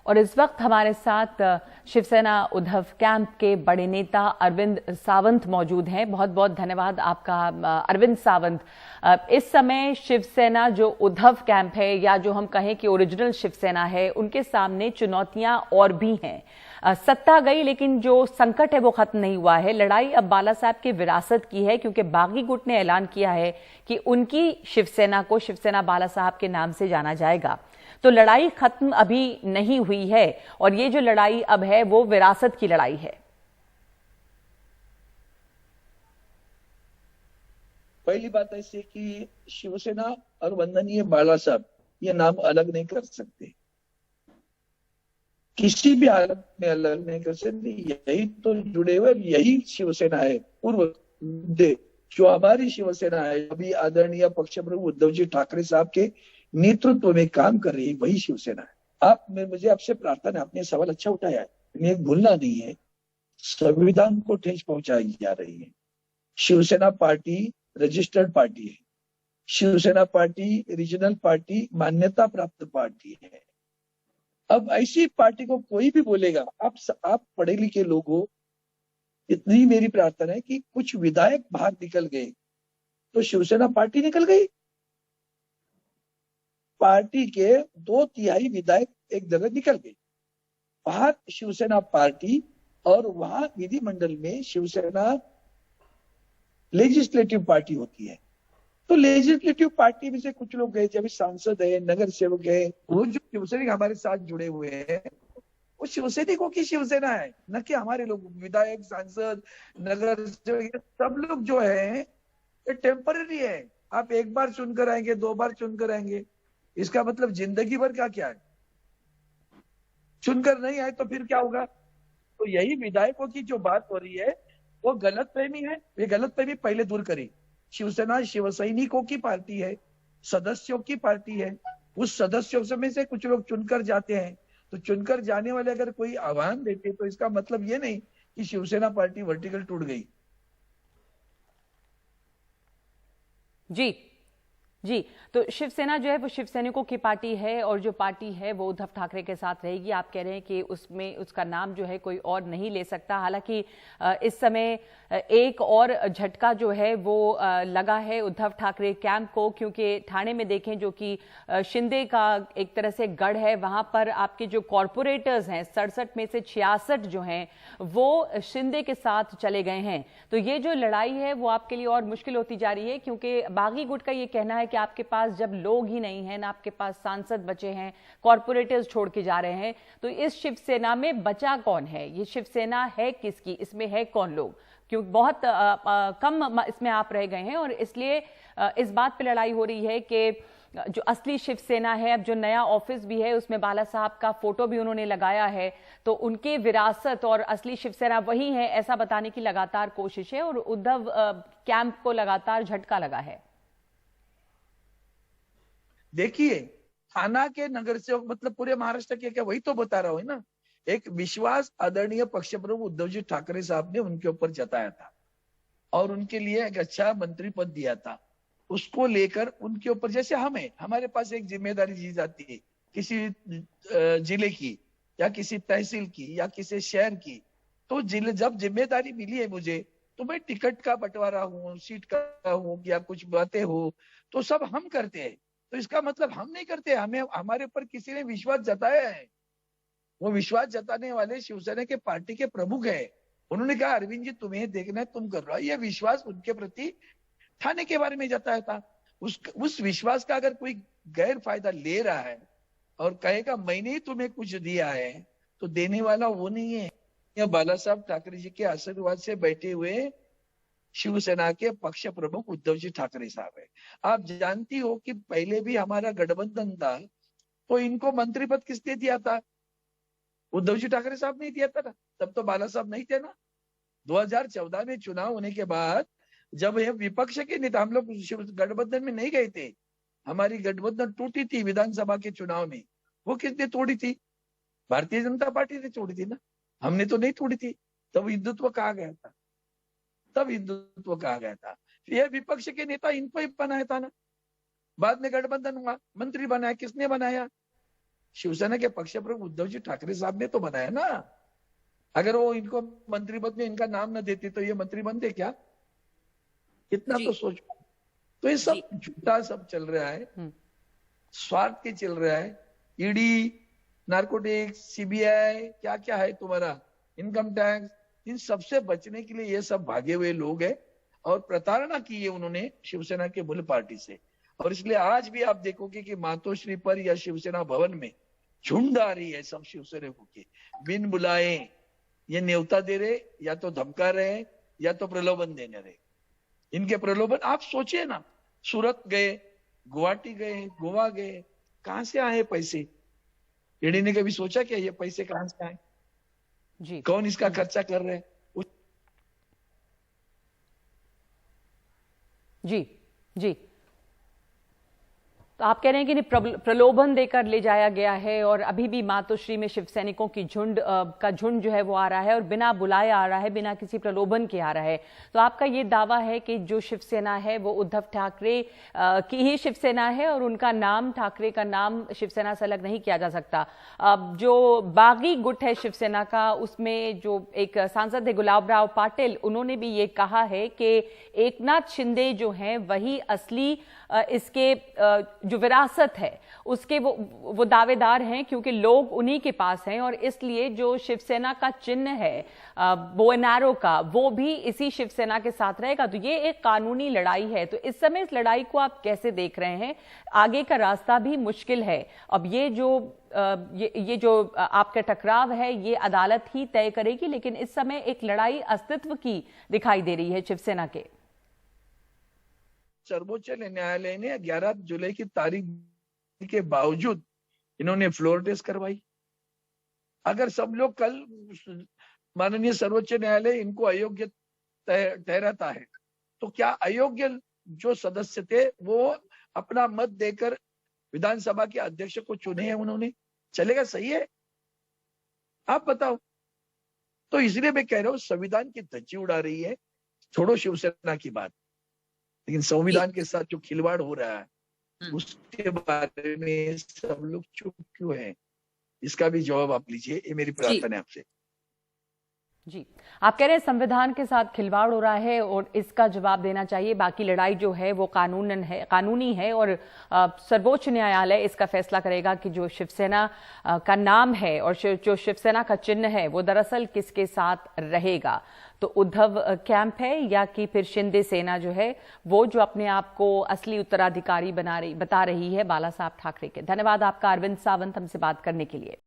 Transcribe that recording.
और इस वक्त हमारे साथ शिवसेना उद्धव कैंप के बड़े नेता अरविंद सावंत मौजूद हैं। बहुत बहुत धन्यवाद आपका अरविंद सावंत। इस समय शिवसेना जो उद्धव कैंप है या जो हम कहें कि ओरिजिनल शिवसेना है, उनके सामने चुनौतियां और भी हैं। सत्ता गई लेकिन जो संकट है वो खत्म नहीं हुआ है। लड़ाई अब बाला साहब की विरासत की है, क्योंकि बागी गुट ने ऐलान किया है कि उनकी शिवसेना को शिवसेना बाला साहब के नाम से जाना जाएगा। तो लड़ाई खत्म अभी नहीं हुई है और ये जो लड़ाई अब है वो विरासत की लड़ाई है। पहली बात ऐसी कि शिवसेना और वंदनीय बाला साहब ये नाम अलग नहीं कर सकते, किसी भी हालत में अलग नहीं कर सकते। यही तो जुड़े हुए, यही शिवसेना है। पूर्व जो हमारी शिवसेना है अभी आदरणीय पक्ष प्रमुख उद्धव जी ठाकरे साहब के नेतृत्व में काम कर रही है, वही शिवसेना है। मुझे आपसे प्रार्थना है, आपने सवाल अच्छा उठाया है, इन्हें भूलना नहीं है। संविधान को ठेस पहुंचाई जा रही है। शिवसेना पार्टी रजिस्टर्ड पार्टी है। शिवसेना पार्टी रीजनल पार्टी मान्यता प्राप्त पार्टी है। अब ऐसी पार्टी को कोई भी बोलेगा, आप पढ़े लिखे लोग हो, इतनी मेरी प्रार्थना है कि कुछ विधायक बाहर निकल गए तो शिवसेना पार्टी निकल गई। पार्टी के 2/3 विधायक एक जगह निकल गए बाहर, शिवसेना पार्टी, और वहां विधिमंडल में शिवसेना लेजिस्लेटिव पार्टी होती है। तो लेजिस्लेटिव पार्टी में से कुछ लोग गए, जब सांसद है, नगर सेवक है, वो जो शिवसैनिक हमारे साथ जुड़े हुए हैं वो शिवसैनिकों की शिवसेना है, न कि हमारे लोग विधायक, सांसद, नगर सेवक, सब लोग जो है ये टेम्पररी है। आप एक बार चुनकर आएंगे, 2 बार चुनकर आएंगे, इसका मतलब जिंदगी भर का क्या है? चुनकर नहीं आए तो फिर क्या होगा? तो यही विधायकों की जो बात हो रही है वो गलत फहमी है। ये गलत फहमी पहले दूर करी। शिवसेना शिवसैनिकों की पार्टी है, सदस्यों की पार्टी है। उस सदस्यों में से कुछ लोग चुनकर जाते हैं, तो चुनकर जाने वाले अगर कोई आह्वान देते तो इसका मतलब ये नहीं कि शिवसेना पार्टी वर्टिकल टूट गई। जी जी, तो शिवसेना जो है वो शिवसैनिकों की पार्टी है और जो पार्टी है वो उद्धव ठाकरे के साथ रहेगी। आप कह रहे हैं कि उसमें उसका नाम जो है कोई और नहीं ले सकता। हालांकि इस समय एक और झटका जो है वो लगा है उद्धव ठाकरे कैंप को, क्योंकि ठाणे में देखें जो कि शिंदे का एक तरह से गढ़ है, वहां पर आपके जो कॉरपोरेटर्स हैं 67 में से 66 जो हैं वो शिंदे के साथ चले गए हैं। तो ये जो लड़ाई है वो आपके लिए और मुश्किल होती जा रही है, क्योंकि बागी गुट का ये कहना है कि आपके पास जब लोग ही नहीं हैं, ना आपके पास सांसद बचे हैं, कॉरपोरेटर्स छोड़ के जा रहे हैं, तो इस शिवसेना में बचा कौन है? ये शिवसेना है किसकी? इसमें है कौन लोग? क्योंकि बहुत कम इसमें आप रह गए हैं और इसलिए इस बात पे लड़ाई हो रही है कि जो असली शिवसेना है, अब जो नया ऑफिस भी है उसमें बाला साहब का फोटो भी उन्होंने लगाया है, तो उनकी विरासत और असली शिवसेना वही है ऐसा बताने की लगातार कोशिश है और उद्धव कैंप को लगातार झटका लगा है। देखिए, थाना के नगर सेवक मतलब पूरे महाराष्ट्र के क्या, वही तो बता रहा हूं ना। एक विश्वास आदरणीय पक्ष प्रमुख उद्धव जी ठाकरे साहब ने उनके ऊपर जताया था और उनके लिए एक अच्छा मंत्री पद दिया था। उसको लेकर उनके ऊपर, जैसे हमें, हमारे पास एक जिम्मेदारी दी जाती है किसी जिले की या किसी तहसील की या किसी शहर की, तो जिले जब जिम्मेदारी मिली है मुझे, तो मैं टिकट का बंटवारा हूँ, सीट का हूँ या कुछ बातें हो, तो सब हम करते हैं। तो इसका मतलब हम नहीं करते, हमें हमारे ऊपर किसी ने विश्वास जताया है। वो विश्वास जताने वाले शिवसेना के पार्टी के प्रमुख है। उन्होंने कहा अरविंद जी तुम्हें देखना है, तुम कर रहे हो। ये विश्वास उनके प्रति थाने के बारे में जताया था। उस विश्वास का अगर कोई गैर फायदा ले रहा है और कहेगा मैंने ही तुम्हें कुछ दिया है, तो देने वाला वो नहीं है। यह बाला साहब ठाकरे जी के आशीर्वाद से बैठे हुए शिवसेना के पक्ष प्रमुख उद्धव जी ठाकरे साहब है। आप जानती हो कि पहले भी हमारा गठबंधन था, तो इनको मंत्री पद किसने दिया था? उद्धव जी ठाकरे साहब ने दिया था ना, तब तो बाला साहब नहीं थे ना। 2014 में चुनाव होने के बाद जब ये विपक्ष के नेता, हम लोग गठबंधन में नहीं गए थे, हमारी गठबंधन टूटी थी विधानसभा के चुनाव में, वो किसने तोड़ी थी? भारतीय जनता पार्टी ने तोड़ी थी ना, हमने तो नहीं तोड़ी थी। तब हिंदुत्व कहा गया था, तब हिंदुत्व कहा गया था। ये विपक्ष के नेता इनको ही बनाया था ना। बाद में गठबंधन हुआ, मंत्री बनाया, किसने बनाया? शिवसेना के पक्ष प्रमुख उद्धव जी ठाकरे साहब ने तो बनाया ना। अगर वो इनको मंत्री पद में इनका नाम न देते तो ये मंत्री बनते क्या? इतना तो सोचो। तो ये सब झूठा सब चल रहा है, स्वार्थ के चल रहा है। ईडी, नार्कोटिक्स, सीबीआई, क्या क्या है तुम्हारा, इनकम टैक्स, इन सबसे बचने के लिए ये सब भागे हुए लोग हैं और प्रताड़ना की है उन्होंने शिवसेना के मूल पार्टी से। और इसलिए आज भी आप देखोगे कि मातोश्री पर या शिवसेना भवन में झुंड आ रही है सब शिवसैनिकों की, बिन बुलाए ये न्योता दे रहे, या तो धमका रहे, या तो प्रलोभन देने रहे। इनके प्रलोभन आप सोचिए ना, सूरत गए, गुवाहाटी गए, गोवा गए, कहां से आए पैसे? ईडी ने कभी सोचा क्या ये पैसे कहां से आए? जी, कौन इसका खर्चा कर रहे हैं? जी जी। तो आप कह रहे हैं कि प्रलोभन देकर ले जाया गया है और अभी भी मातोश्री में शिवसैनिकों की झुंड जो है वो आ रहा है और बिना बुलाए आ रहा है, बिना किसी प्रलोभन के आ रहा है। तो आपका ये दावा है कि जो शिवसेना है वो उद्धव ठाकरे की ही शिवसेना है और उनका नाम, ठाकरे का नाम शिवसेना से अलग नहीं किया जा सकता। जो बागी गुट है शिवसेना का, उसमें जो एक सांसद है गुलाबराव पाटिल, उन्होंने भी ये कहा है कि एकनाथ शिंदे जो हैं वही असली इसके जो विरासत है उसके वो दावेदार हैं, क्योंकि लोग उन्हीं के पास हैं और इसलिए जो शिवसेना का चिन्ह है बो एंड एरो का, वो भी इसी शिवसेना के साथ रहेगा। तो ये एक कानूनी लड़ाई है। तो इस समय इस लड़ाई को आप कैसे देख रहे हैं? आगे का रास्ता भी मुश्किल है। अब ये जो आपका टकराव है ये अदालत ही तय करेगी, लेकिन इस समय एक लड़ाई अस्तित्व की दिखाई दे रही है शिवसेना के। सर्वोच्च न्यायालय ने 11 जुलाई की तारीख के बावजूद इन्होंने फ्लोर टेस्ट करवाई। अगर सब लोग कल माननीय सर्वोच्च न्यायालय इनको अयोग्य ठहराता है तो क्या अयोग्य जो सदस्य थे वो अपना मत देकर विधानसभा के अध्यक्ष को चुने हैं उन्होंने, चलेगा? सही है? आप बताओ। तो इसलिए मैं कह रहा हूं संविधान की धज्जी उड़ा रही है। छोड़ो शिवसेना की बात, लेकिन संविधान के साथ जो खिलवाड़ हो रहा है उसके बारे में सब लोग चुप क्यों हैं? इसका भी जवाब आप लीजिए, ये मेरी प्रार्थना है आपसे। जी, आप कह रहे हैं संविधान के साथ खिलवाड़ हो रहा है और इसका जवाब देना चाहिए। बाकी लड़ाई जो है वो कानूनी है और सर्वोच्च न्यायालय इसका फैसला करेगा कि जो शिवसेना का नाम है और जो शिवसेना का चिन्ह है वो दरअसल किसके साथ रहेगा। तो उद्धव कैंप है या कि फिर शिंदे सेना जो है वो जो अपने आप को असली उत्तराधिकारी बता रही है बाला साहब ठाकरे के। धन्यवाद आपका अरविंद सावंत हमसे बात करने के लिए।